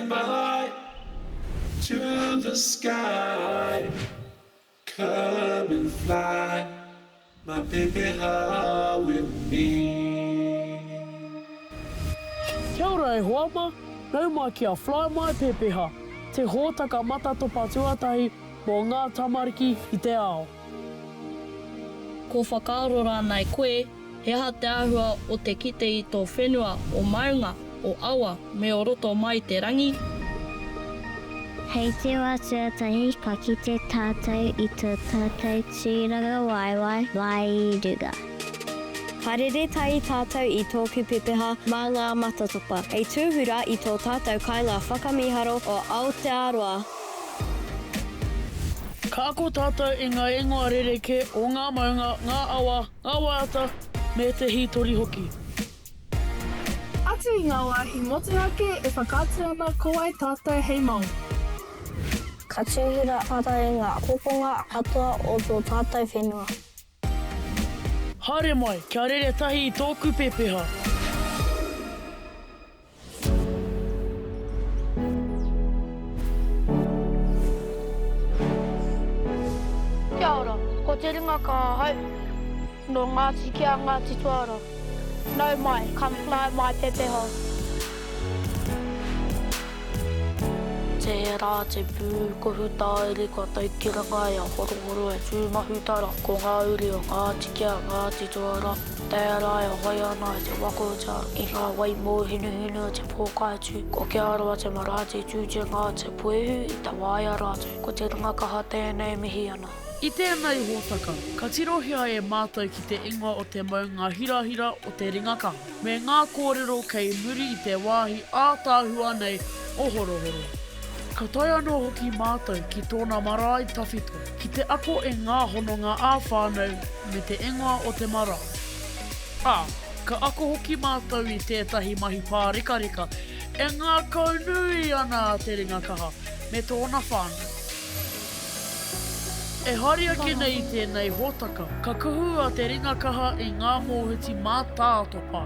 my to the sky. Come and fly my pepeha with me. Kia ora e hoama, nau mai kia Fly My Pepeha, te hōtaka matatopa tuatahi mō ngā tamariki i te ao. Ko whakaarora nei koe, he aha te āhua o te kite i tō whenua o maunga, o awa, me o roto mai te rangi. Hei te wā tuatahi, ka kite tātou i tō tātou tūranga waiwai, mai i ruga. Haere tai tātou i tōku pepeha mā ngā matatopa. Hei tūhura i tō tātou kainga whakamiharo o Aotearoa. Ka ako tātou i ngā ingoa rereke o ngā maunga, ngā awa, ngā waiata, me te hitori hoki. Atu i ngā wāhi motuhake e whakātu ana ko ai tātou hei mau. Ka tūhura ara i ngā koponga atua o tō tātou whenua. Haere mai, kia rere tahi i tōku pepeha. Kia ora, ko te Ringakaha Pou no Ngāti ki a Ngāti Tuara. Nau mai, come fly my pepeha. Te rā te pū, ko hutaere, ko tau ki ranga e a horohoro e tūmahutara. Ko ngā uri o Ngāti ki a Ngāti Tuara. Te rā e hoi ana e te wakota. I ngā wai mō hinu hinu te pōkaitu. Ko ke aroa te marate tūjenga te puehu i te waia rātu. Ko te Ringakaha tēnei mihi ana. I tēnei hōtaka, ka tirohia e mātou ki te ingoa o te maunga hirahira o te Ringakaha. Me ngā kōrero kei muri i te wāhi ātāhua nei o horohoro. Ka tai anō hoki mātou ki tōna marae tawhito, ki te ako e ngā hononga āwhānau me te ingoa o te marae. Ka ako hoki mātou i tētahi mahi pārika-rika, e ngā kaunui ana te Ringakaha me tōna whānau. E haria ki nei tēnei hōtaka, ka kuhua te Ringakaha i ngā mōhiti mā tātopa.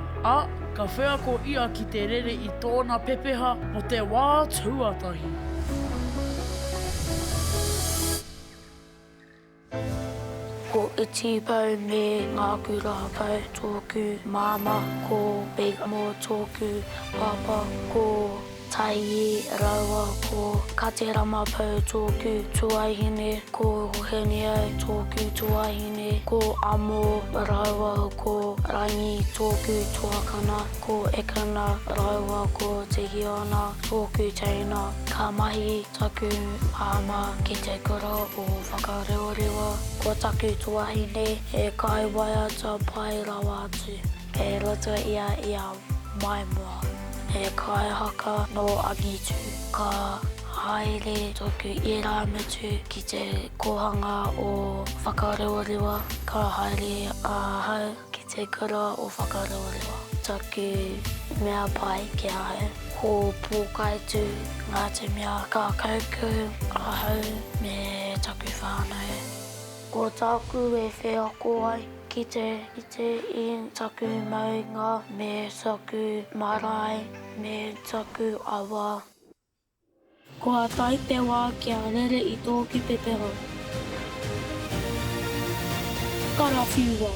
Ka wheako ia ki te rere i tōna pepeha mo te wā tuatahi. Ko iti pau me ngā kuraha pau tōku māma, ko big mō tōku papa, ko tai rawa, ko katerama pau tōku tuahine, ko hene au tōku tuahine, ko amo rawa, ko rangi tōku tuakana, ko ekana rawa, ko te hiana tōku teina. Ka mahi taku māma ki te kura o whakareorewa. Ko taku tuahine e kai waiata pai rawa atu. E roto ia mai mua. E kai haka no angitu. Ka haere toku ira mutu ki te kohanga o whakareorewa. Ka haere ahau ki te kura o whakareorewa. Taku mea pai ki ahau. Ko pōkaitu ngā te mea ka kaukau ahau me taku whānau. Ko tāku e wheako ai ki te i taku maunga me taku marae me taku awa. Ko a tai te wā kia rere i tōki pepeha. Karawhiua.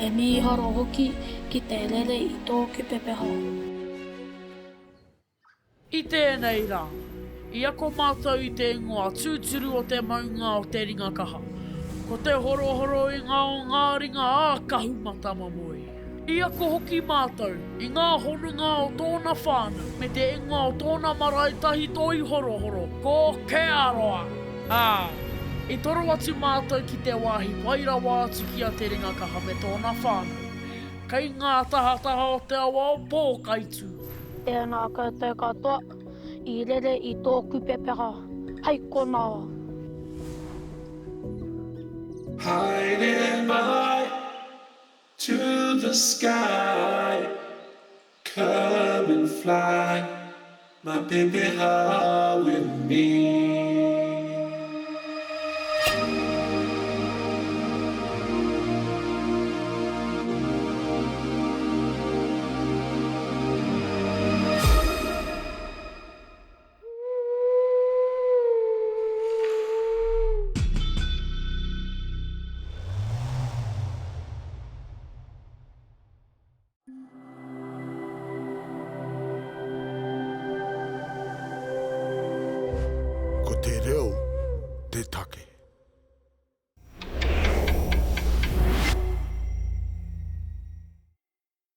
e miharo hoki ki te lele i tōku pepeha. I tēnei rā, i ako mātou i te ingoa tūturu o te maunga o te ringakaha. Ko te horohoro i ngā o ngā ringa ākahu matama moe. I ako hoki mātou, i ngā honunga o tōna whānau, me te ingoa o tōna marae tahi toi horohoro, ko Aotearoa. I toro atu mātou ki te wāhi wairawa atu ki a te ringakaha me tōna whānau. Kei ngā tahataha o te awa o pōkaitu. Tēnā koutou katoa, i rere i tōku pepeha. Hei konā. Hiding by to the sky. Come and fly my pepeha with me. Ko te reo, te take.